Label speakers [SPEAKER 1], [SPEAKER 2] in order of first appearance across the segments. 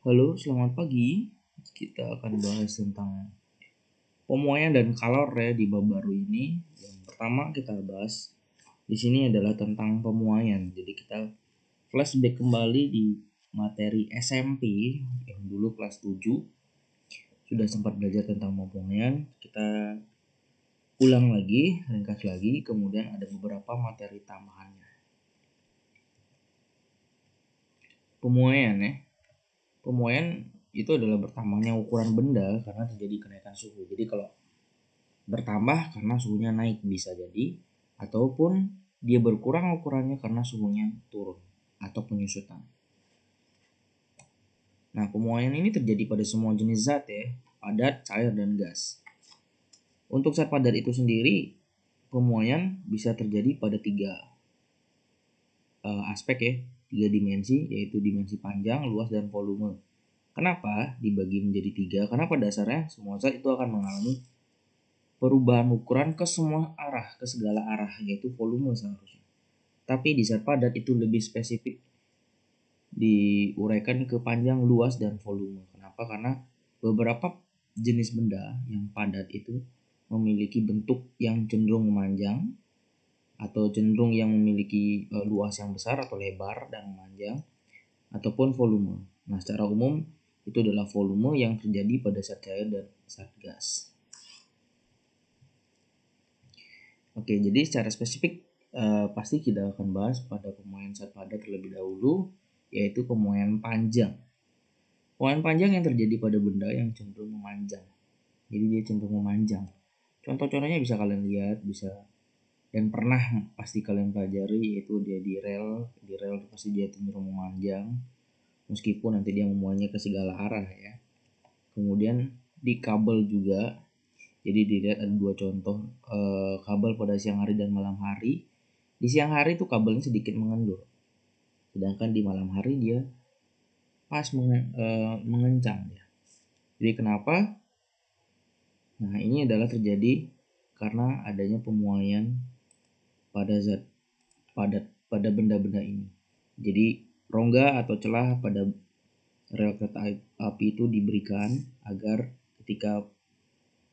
[SPEAKER 1] Halo, selamat pagi. Kita akan bahas tentang pemuaian dan kalor ya di bab baru ini. Yang pertama kita bahas di sini adalah tentang pemuaian. Jadi kita flashback kembali di materi SMP yang dulu kelas 7 sudah sempat belajar tentang pemuaian. Kita ulang lagi, ringkas lagi, kemudian ada beberapa materi tambahannya. Pemuaian ya. Pemuaian itu adalah bertambahnya ukuran benda karena terjadi kenaikan suhu. Jadi kalau bertambah karena suhunya naik bisa jadi, ataupun dia berkurang ukurannya karena suhunya turun atau penyusutan. Nah, pemuaian ini terjadi pada semua jenis zat ya, padat, cair, dan gas. Untuk zat padat itu sendiri, pemuaian bisa terjadi pada tiga aspek ya, tiga dimensi, yaitu dimensi panjang, luas, dan volume. Kenapa dibagi menjadi tiga? Karena pada dasarnya semua zat itu akan mengalami perubahan ukuran ke semua arah, ke segala arah, yaitu volume seharusnya. Tapi di zat padat itu lebih spesifik diuraikan ke panjang, luas, dan volume. Kenapa? Karena beberapa jenis benda yang padat itu memiliki bentuk yang cenderung memanjang atau cenderung yang memiliki luas yang besar atau lebar dan memanjang, ataupun volume. Nah, secara umum itu adalah volume yang terjadi pada zat cair dan zat gas. Oke, jadi secara spesifik pasti kita akan bahas pada pemuaian zat padat terlebih dahulu, yaitu pemuaian panjang. Pemuaian panjang yang terjadi pada benda yang cenderung memanjang. Jadi dia cenderung memanjang. Contoh-contohnya bisa kalian lihat, bisa dan pernah pasti kalian pelajari, yaitu dia di rel. Di rel pasti dia cenderung memanjang, meskipun nanti dia memuainya ke segala arah ya. Kemudian di kabel juga. Jadi dilihat ada dua contoh kabel pada siang hari dan malam hari. Di siang hari itu kabelnya sedikit mengendur, sedangkan di malam hari dia pas mengencang ya. Jadi kenapa? Nah, ini adalah terjadi karena adanya pemuaian pada zat padat pada benda-benda ini. Jadi rongga atau celah pada rel kereta api itu diberikan agar ketika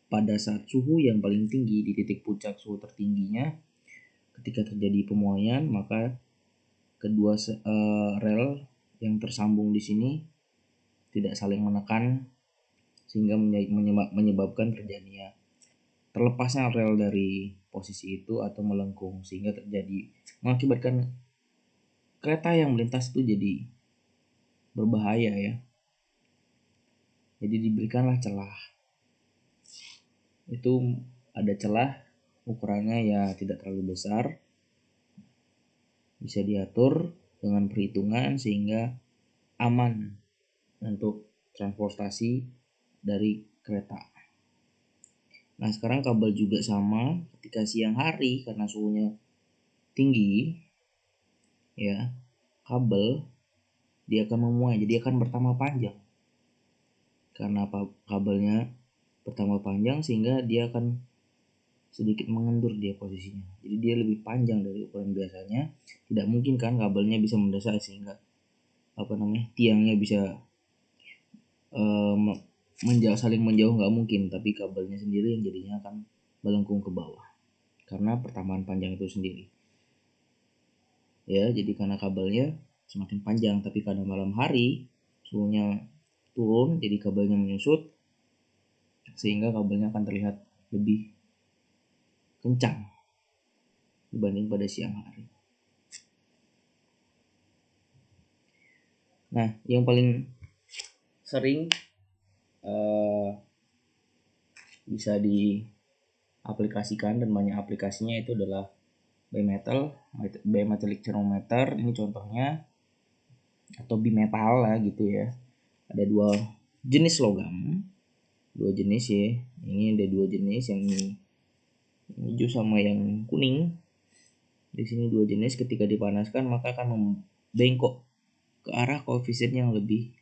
[SPEAKER 1] pada saat suhu yang paling tinggi di titik puncak suhu tertingginya, ketika terjadi pemuaian, maka kedua rel yang tersambung di sini tidak saling menekan sehingga menyebabkan terjadinya terlepasnya rel dari posisi itu atau melengkung, sehingga terjadi mengakibatkan kereta yang melintas itu jadi berbahaya ya. Jadi diberikanlah celah. Itu ada celah, ukurannya ya tidak terlalu besar, bisa diatur dengan perhitungan sehingga aman untuk transportasi dari kereta. Nah, sekarang kabel juga sama. Ketika siang hari karena suhunya tinggi ya, kabel dia akan memuai, jadi akan bertambah panjang. Karena kabelnya bertambah panjang sehingga dia akan sedikit mengendur dia posisinya. Jadi dia lebih panjang dari ukuran biasanya. Tidak mungkin kan kabelnya bisa mendesak sehingga tiangnya bisa saling menjauh, nggak mungkin, tapi kabelnya sendiri yang jadinya akan melengkung ke bawah karena pertambahan panjang itu sendiri ya. Jadi karena kabelnya semakin panjang, tapi pada malam hari suhunya turun, jadi kabelnya menyusut sehingga kabelnya akan terlihat lebih kencang dibanding pada siang hari. Nah, yang paling sering bisa diaplikasikan dan banyak aplikasinya itu adalah bimetallic thermometer. Ini contohnya, atau bimetal lah gitu ya. Ada dua jenis logam, dua jenis ya. Ini ada dua jenis, yang hijau sama yang kuning. Di sini dua jenis, ketika dipanaskan maka akan membengkok ke arah koefisien yang lebih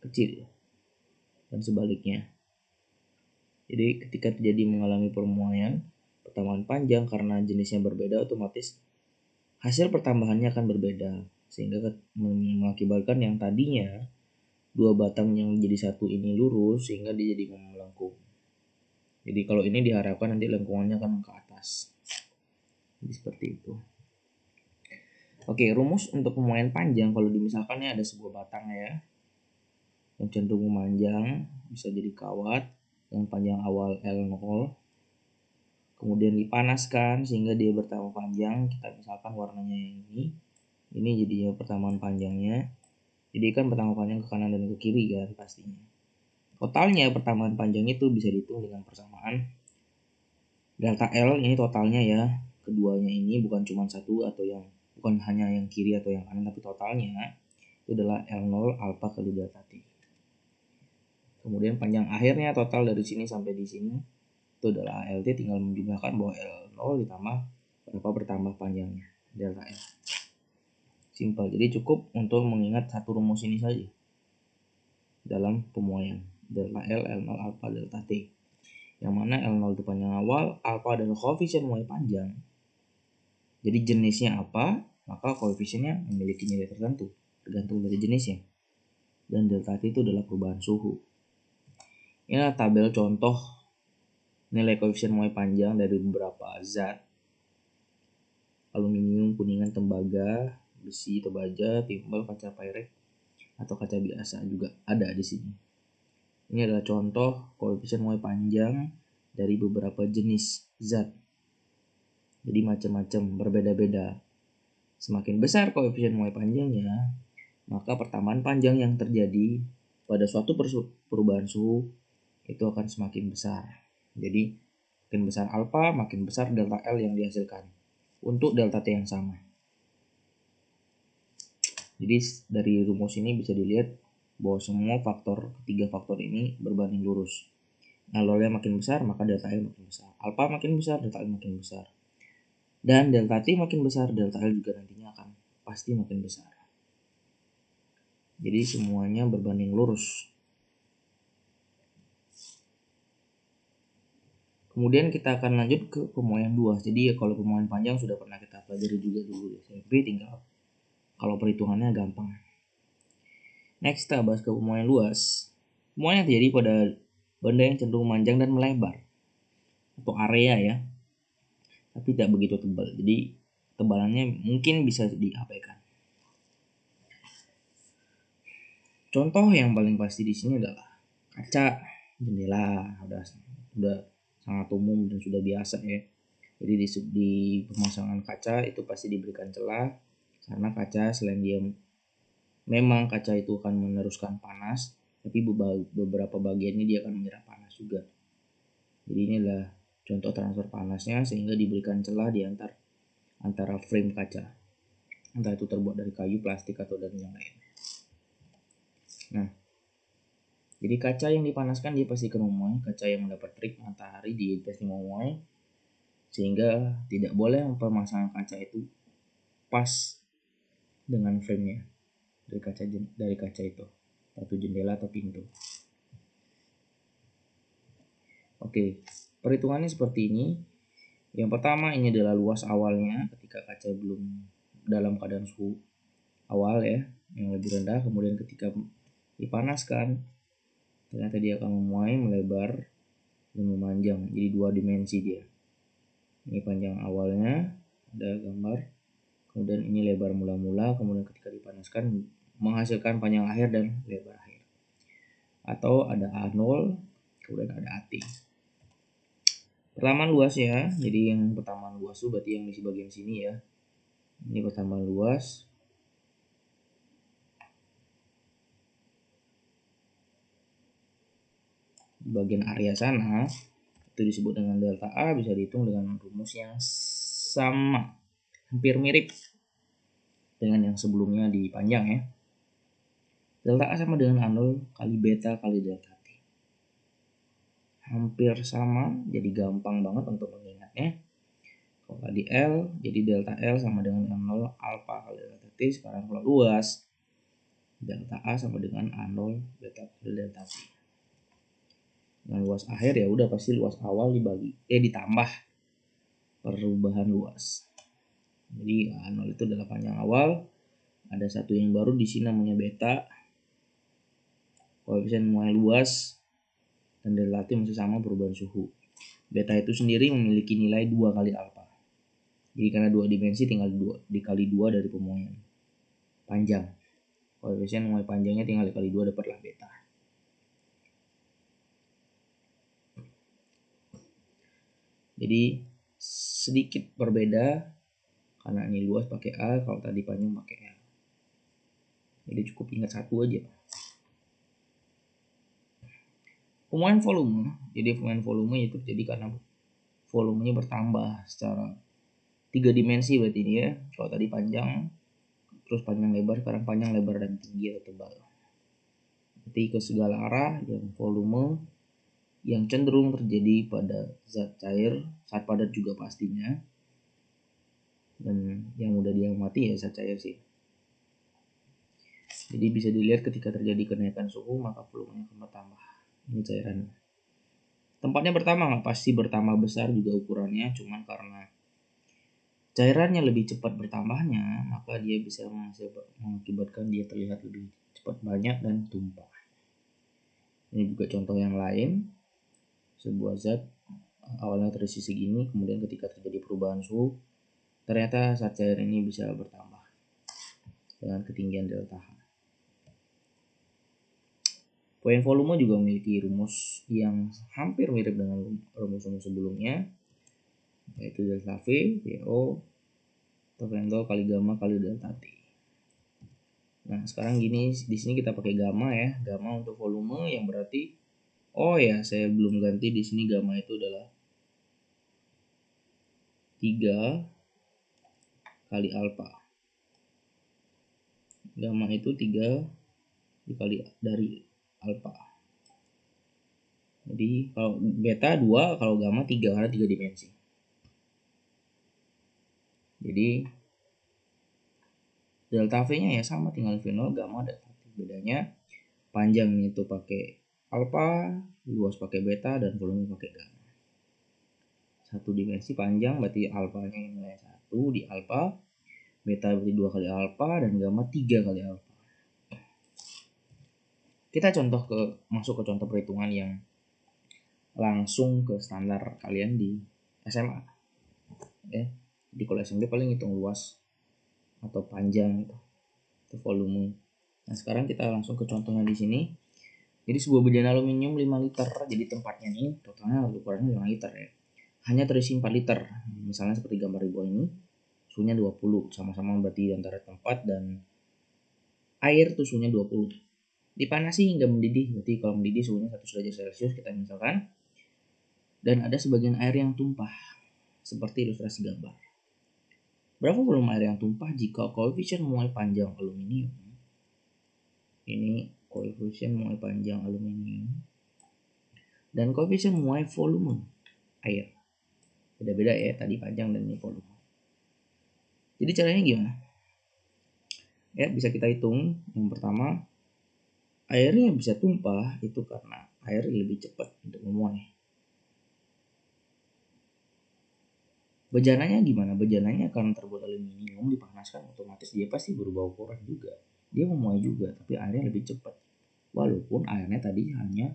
[SPEAKER 1] kecil dan sebaliknya. Jadi ketika terjadi mengalami pemuaian, pertambahan panjang karena jenisnya berbeda, otomatis hasil pertambahannya akan berbeda. sehingga mengakibatkan yang tadinya dua batang yang jadi satu ini lurus sehingga dia jadi melengkung. Jadi kalau ini diharapkan nanti lengkungannya akan ke atas. Jadi seperti itu. Oke, rumus untuk pemuaian panjang kalau misalkan ada sebuah batang ya yang cenderung memanjang, bisa jadi kawat dengan panjang awal L0, kemudian dipanaskan sehingga dia bertambah panjang. Kita misalkan warnanya yang ini jadinya pertambahan panjangnya. Jadi kan bertambah panjang ke kanan dan ke kiri kan pastinya. Totalnya pertambahan panjang itu bisa dihitung dengan persamaan delta L, ini totalnya ya, keduanya ini bukan cuma satu atau yang bukan hanya yang kiri atau yang kanan, tapi totalnya itu adalah L0 alfa kali delta T. Kemudian panjang akhirnya total dari sini sampai di sini itu adalah LT, tinggal menjumlahkan bahwa L0 ditambah berapa bertambah panjangnya delta L. Simpel, jadi cukup untuk mengingat satu rumus ini saja dalam pemuaian delta L, L0 alfa delta T, yang mana L0 itu panjang awal, alfa adalah koefisien muai panjang. Jadi jenisnya apa, maka koefisiennya memiliki nilai tertentu tergantung dari jenisnya, dan delta T itu adalah perubahan suhu. Ini adalah tabel contoh nilai koefisien muai panjang dari beberapa zat: aluminium, kuningan, tembaga, besi atau baja, timbal, kaca Pyrex atau kaca biasa juga ada di sini. Ini adalah contoh koefisien muai panjang dari beberapa jenis zat. Jadi macam-macam, berbeda-beda. Semakin besar koefisien muai panjangnya, maka pertambahan panjang yang terjadi pada suatu perubahan suhu itu akan semakin besar. Jadi makin besar alfa, makin besar delta L yang dihasilkan untuk delta T yang sama. Jadi dari rumus ini bisa dilihat bahwa semua ketiga faktor ini berbanding lurus. L-nya makin besar, maka delta L makin besar. Alfa makin besar, delta L makin besar. Dan delta T makin besar, delta L juga nantinya akan pasti makin besar. Jadi semuanya berbanding lurus. Kemudian kita akan lanjut ke pemuaian luas. Jadi ya kalau pemuaian panjang sudah pernah kita pelajari juga dulu di SMP, tinggal kalau perhitungannya gampang. Next kita bahas ke pemuaian luas. Pemuaian yang terjadi pada benda yang cenderung memanjang dan melebar atau area ya, tapi tidak begitu tebal. Jadi tebalannya mungkin bisa diabaikan. Contoh yang paling pasti di sini adalah kaca, jendela, udah sangat umum dan sudah biasa ya. Jadi di pemasangan kaca itu pasti diberikan celah, karena kaca selain dia memang kaca itu akan meneruskan panas, tapi beberapa bagiannya dia akan menyerap panas juga. Jadi ini adalah contoh transfer panasnya, sehingga diberikan celah di antara frame kaca, entah itu terbuat dari kayu, plastik atau dari yang lain. Nah, jadi kaca yang dipanaskan dia pasti akan memuai, kaca yang mendapat terik matahari dia pasti memuai, sehingga tidak boleh pemasangan kaca itu pas dengan frame-nya dari kaca itu, atau jendela atau pintu. Oke, perhitungannya seperti ini. Yang pertama ini adalah luas awalnya ketika kaca belum dalam keadaan suhu awal ya, yang lebih rendah. Kemudian ketika dipanaskan, ternyata dia akan memuai, melebar, dan memanjang. Jadi dua dimensi dia. Ini panjang awalnya, ada gambar. Kemudian ini lebar mula-mula, kemudian ketika dipanaskan menghasilkan panjang akhir dan lebar akhir. Atau ada A0, kemudian ada AT. Pertamaan luas ya, jadi yang pertamaan luas itu berarti yang di bagian sini ya. Ini pertamaan luas. Di bagian area sana itu disebut dengan delta A, bisa dihitung dengan rumus yang sama, hampir mirip dengan yang sebelumnya di panjang ya. Delta A sama dengan A0 kali beta kali delta T. Hampir sama, jadi gampang banget untuk mengingatnya. Kalau tadi L, jadi delta L sama dengan A0 alfa kali delta T. Sekarang kalau luas, delta A sama dengan A0 beta kali delta T. Nah, luas akhir ya udah pasti luas awal ditambah perubahan luas. Jadi A0 itu adalah panjang awal, Ada satu yang baru di sini namanya beta. Koefisien muai luas dan delta T masih sama perubahan suhu. Beta itu sendiri memiliki nilai 2 kali alfa. Jadi karena 2 dimensi tinggal dikali 2 dari pemuaian panjang. Koefisien muai panjangnya tinggal dikali 2 dapatlah beta. Jadi sedikit berbeda karena ini luas pakai A, kalau tadi panjang pakai L. Jadi cukup ingat satu aja. Pemuaian volume. Jadi pemuaian volume itu terjadi karena volumenya bertambah secara 3 dimensi berarti ini ya. Kalau tadi panjang, terus panjang lebar, sekarang panjang lebar dan tinggi atau tebal. Berarti ke segala arah yang volume yang cenderung terjadi pada zat cair, zat padat juga pastinya. Dan yang mudah diamati ya zat cair sih. Jadi bisa dilihat ketika terjadi kenaikan suhu maka volumenya akan bertambah. Ini cairan. Tempatnya bertambah nggak? Pasti bertambah besar juga ukurannya, cuman karena cairannya lebih cepat bertambahnya, maka dia bisa mengakibatkan dia terlihat lebih cepat banyak dan tumpah. Ini juga contoh yang lain. Sebuah zat awalnya terisi segini, kemudian ketika terjadi perubahan suhu, ternyata zat cair ini bisa bertambah dengan ketinggian delta H. Poin volume juga memiliki rumus yang hampir mirip dengan rumus-rumus sebelumnya, yaitu delta V, VO, atau Ventol kali gamma kali delta T. Nah sekarang gini, di sini kita pakai gamma ya, gamma untuk volume yang berarti, oh ya saya belum ganti di sini gamma itu adalah 3 kali alfa. Gamma itu 3 dikali dari alfa. Jadi kalau beta 2, kalau gamma 3 karena 3 dimensi. Jadi delta V-nya ya sama, tinggal V0 gamma delta T. Bedanya panjang itu pakai alfa, luas pakai beta, dan volume pakai gamma. Satu dimensi panjang berarti alfanya nilai 1 di alfa, beta berarti 2 kali alfa, dan gamma 3 kali alfa. Kita masuk ke contoh perhitungan yang langsung ke standar kalian di SMA. Ya. Jadi kalau SMP paling hitung luas atau panjang atau volume. Nah, sekarang kita langsung ke contohnya di sini. Jadi sebuah bejana aluminium 5 liter. Jadi tempatnya ini totalnya ukurannya 5 liter ya. Hanya terisi 4 liter. Misalnya seperti gambar di bawah ini. Suhunya 20, sama-sama berarti antara tempat dan air tuh suhunya 20. Dipanasi hingga mendidih, berarti kalau mendidih suhunya 1 derajat Celcius kita misalkan. Dan ada sebagian air yang tumpah, seperti ilustrasi gambar. Berapa volume air yang tumpah jika koefisien muai panjang aluminium? Ini koefisien muai panjang aluminium. Dan koefisien muai volume air. Beda-beda ya, tadi panjang dan ini volume. Jadi caranya gimana? Ya, bisa kita hitung. Yang pertama, airnya bisa tumpah itu karena air lebih cepat untuk memuai. Bejananya gimana? Bejananya karena terbuat aluminium dipanaskan, otomatis dia pasti berubah ukuran juga. Dia memuai juga, tapi airnya lebih cepat. Walaupun airnya tadi hanya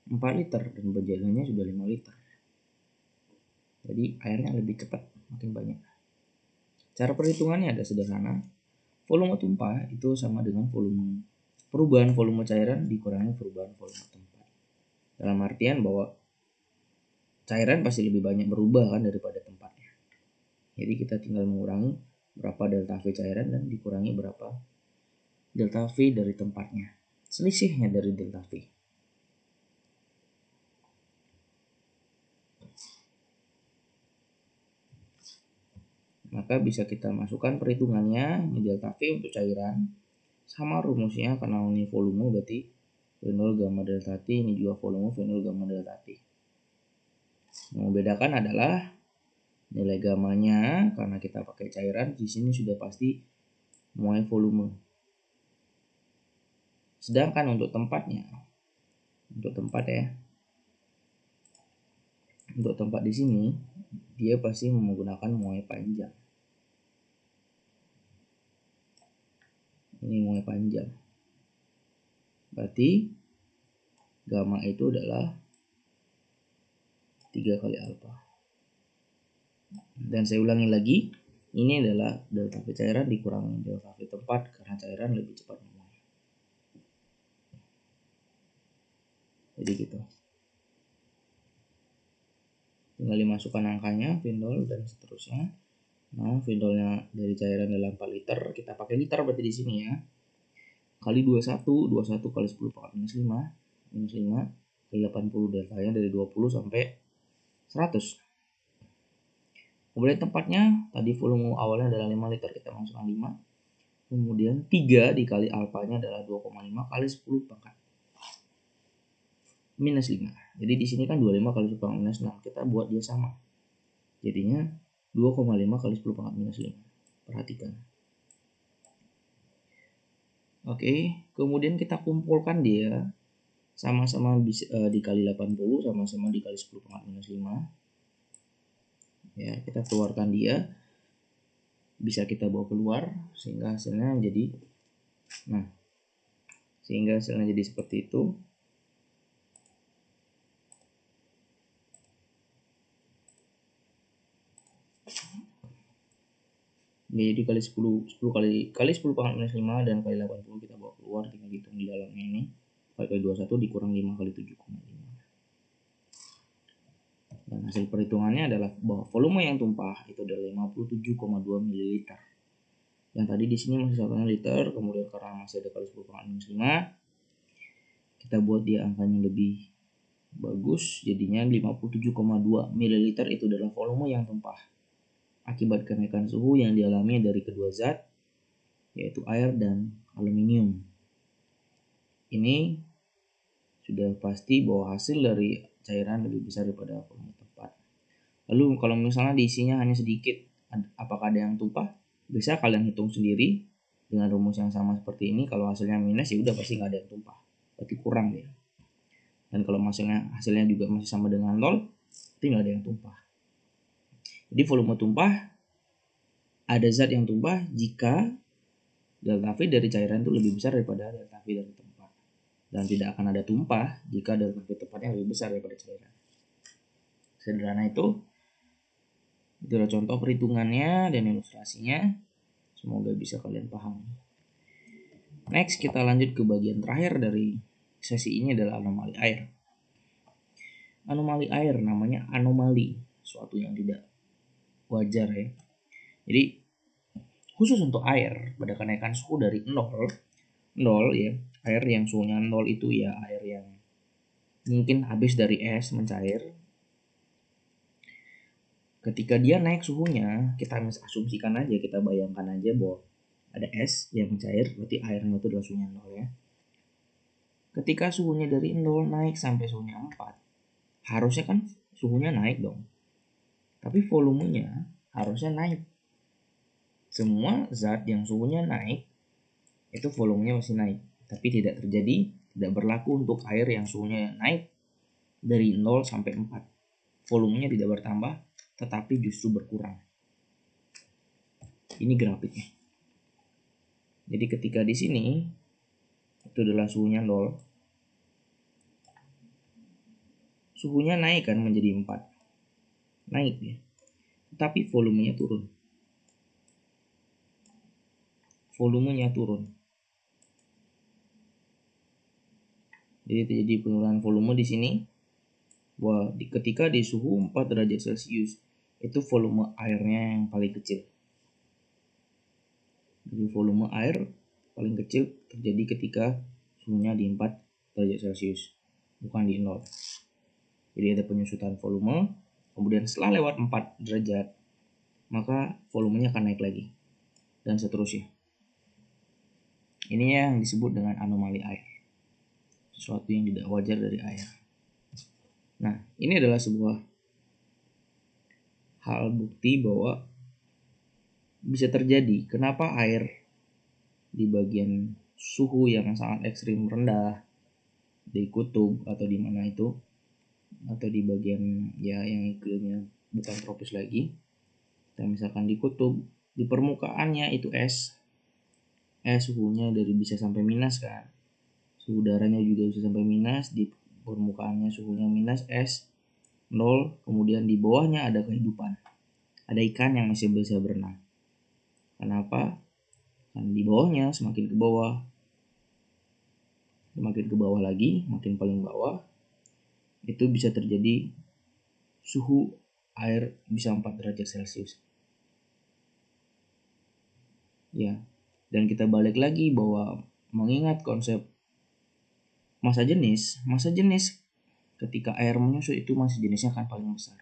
[SPEAKER 1] 4 liter dan bejananya sudah 5 liter. Jadi airnya lebih cepat, makin banyak. Cara perhitungannya ada sederhana. Volume tumpah itu sama dengan perubahan volume cairan dikurangi perubahan volume tempat. Dalam artian bahwa cairan pasti lebih banyak berubah kan daripada tempatnya. Jadi kita tinggal mengurangi berapa delta V cairan dan dikurangi berapa delta V dari tempatnya. Selisihnya dari delta V. Maka bisa kita masukkan perhitungannya, ini delta V untuk cairan. Sama rumusnya karena ini volume berarti V0 gamma delta T, ini juga volume V0 gamma delta T. Yang membedakan adalah nilai gamanya karena kita pakai cairan, di sini sudah pasti muai volume. Sedangkan untuk tempatnya, untuk tempat di sini dia pasti menggunakan muai panjang. Ini muai panjang. Berarti gamma itu adalah 3 kali alfa. Dan saya ulangi lagi, ini adalah delta V cairan dikurangi delta V tempat karena cairan lebih cepat memuai. Jadi gitu. Tinggal dimasukkan angkanya, Vindol dan seterusnya. Nah, Vindolnya dari cairan dalam 4 liter, kita pakai liter berarti di sini ya. Kali 21, 21 kali 10 pangkat minus 5, kali 80, deltanya dari 20 sampai 100. Kemudian tempatnya, tadi volume awalnya adalah 5 liter, kita masukkan 5. Kemudian 3 dikali alfanya adalah 2,5 kali 10 pangkat minus 5. Jadi di sini kan 25 kali 10 pangkat minus 6, kita buat dia sama. Jadinya 2,5 kali 10 pangkat minus 5. Perhatikan. Oke, kemudian kita kumpulkan dia sama-sama dikali 80, sama-sama dikali 10 pangkat minus 5. Ya, kita keluarkan dia, bisa kita bawa keluar sehingga hasilnya jadi seperti itu. Jadi kali 10 10 pangkat minus 5 dan kali 80 kita bawa keluar, tinggal hitung di dalamnya ini. Kali 21 dikurang 5 kali 7,5. Dan hasil perhitungannya adalah bahwa volume yang tumpah itu adalah 57,2 ml. Yang tadi di sini masih satunya liter, kemudian karena masih ada kali 10 pangkat minus 5, kita buat dia angkanya lebih bagus, jadinya 57,2 ml itu adalah volume yang tumpah akibat kenaikan suhu yang dialami dari kedua zat, yaitu air dan aluminium. Ini sudah pasti bahwa hasil dari cairan lebih besar daripada volume tempat. Lalu kalau misalnya diisinya hanya sedikit, apakah ada yang tumpah? Bisa kalian hitung sendiri dengan rumus yang sama seperti ini. Kalau hasilnya minus, ya udah pasti nggak ada yang tumpah, berarti kurang dia. Dan kalau hasilnya juga masih sama dengan 0, berarti nggak ada yang tumpah. Jadi volume tumpah, ada zat yang tumpah jika delta V dari cairan itu lebih besar daripada delta V dari tempat. Dan tidak akan ada tumpah jika delta V tempatnya lebih besar daripada cairan. Sederhana itu. Itulah contoh perhitungannya dan ilustrasinya. Semoga bisa kalian pahami. Next, kita lanjut ke bagian terakhir dari sesi ini adalah anomali air. Anomali air namanya anomali, suatu yang tidak wajar ya. Jadi khusus untuk air, pada kenaikan suhu dari 0 ya, air yang suhunya 0 itu ya air yang mungkin habis dari es mencair. Ketika dia naik suhunya, kita asumsikan aja, kita bayangkan aja bahwa ada es yang mencair, berarti airnya itu adalah suhunya 0 ya. Ketika suhunya dari 0 naik sampai suhunya 4, harusnya kan suhunya naik dong. Tapi volumenya harusnya naik. Semua zat yang suhunya naik, itu volumenya masih naik. Tapi tidak terjadi, tidak berlaku untuk air yang suhunya naik dari 0 sampai 4. Volumenya tidak bertambah, tetapi justru berkurang. Ini grafiknya. Jadi ketika di sini itu adalah suhunya 0, suhunya naik kan menjadi 4. Naik ya. Tapi volumenya turun. Volumenya turun. Jadi terjadi penurunan volume di sini. Bahwa ketika di suhu 4 derajat Celcius itu volume airnya yang paling kecil. Jadi volume air paling kecil terjadi ketika suhunya di 4 derajat Celcius, bukan di 0. Jadi ada penyusutan volume, kemudian setelah lewat 4 derajat, maka volumenya akan naik lagi, dan seterusnya. Ini yang disebut dengan anomali air, sesuatu yang tidak wajar dari air. Nah, ini adalah sebuah hal bukti bahwa bisa terjadi. Kenapa air di bagian suhu yang sangat ekstrim rendah, di kutub atau di mana itu, atau di bagian ya yang iklimnya bukan tropis lagi, dan misalkan di kutub, di permukaannya itu es, suhunya dari bisa sampai minus kan. Suhu udaranya juga bisa sampai minus, di permukaannya suhunya minus, es 0, kemudian di bawahnya ada kehidupan. Ada ikan yang masih bisa berenang. Kenapa? Kan di bawahnya semakin ke bawah lagi, makin paling bawah, itu bisa terjadi suhu air bisa 4 derajat Celcius. Ya, dan kita balik lagi bahwa mengingat konsep massa jenis ketika air menyusut itu massa jenisnya akan paling besar.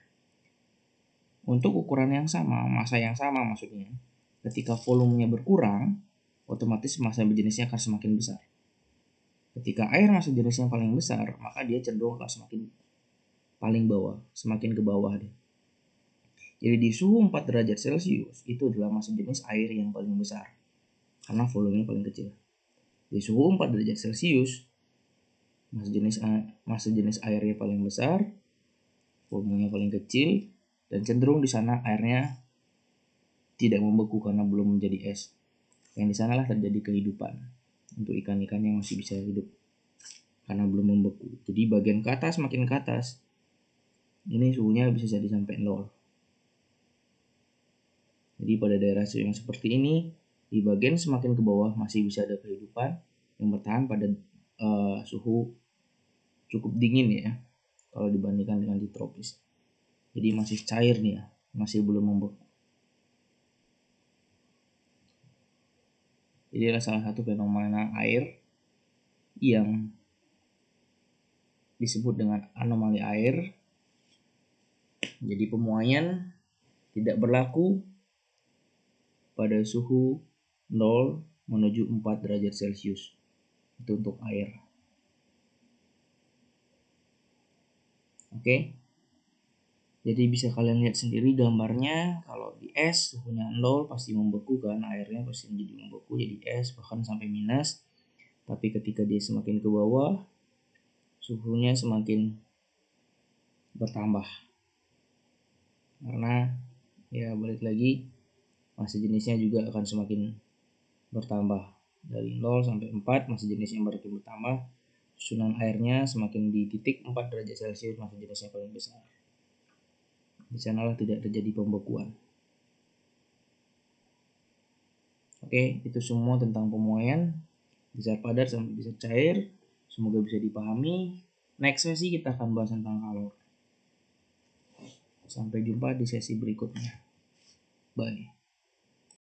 [SPEAKER 1] Untuk ukuran yang sama, massa yang sama maksudnya, ketika volumenya berkurang, otomatis massa jenisnya akan semakin besar. Ketika air massa jenisnya paling besar, maka dia cenderung akan semakin paling bawah, semakin ke bawah deh. Jadi di suhu 4 derajat Celcius itu adalah massa jenis air yang paling besar karena volumenya paling kecil. Di suhu 4 derajat Celcius massa jenis airnya paling besar, volumenya paling kecil, dan cenderung di sana airnya tidak membeku karena belum menjadi es. Yang di sanalah terjadi kehidupan untuk ikan-ikan yang masih bisa hidup karena belum membeku. Jadi bagian ke atas, makin ke atas, ini suhunya bisa jadi sampai 0. Jadi pada daerah yang seperti ini, di bagian semakin ke bawah masih bisa ada kehidupan yang bertahan pada suhu cukup dingin ya, kalau dibandingkan dengan di tropis. Jadi masih cair nih ya, masih belum membeku. Jadi adalah salah satu fenomena air yang disebut dengan anomali air. Jadi pemuaian tidak berlaku pada suhu 0 menuju 4 derajat Celcius. Itu untuk air. Oke. Jadi bisa kalian lihat sendiri gambarnya, kalau di es suhunya 0 pasti membeku kan, airnya pasti menjadi membeku jadi es bahkan sampai minus. Tapi ketika dia semakin ke bawah, suhunya semakin bertambah. Karena ya balik lagi, massa jenisnya juga akan semakin bertambah. Dari 0 sampai 4 massa jenisnya makin bertambah. Susunan airnya semakin di titik 4 derajat Celcius massa jenisnya paling besar. Di sanalah tidak terjadi pembekuan. Oke, itu semua tentang pemuaian bisa padat sampai bisa cair. Semoga bisa dipahami. Next sesi kita akan bahas tentang kalor. Sampai jumpa di sesi berikutnya. Bye.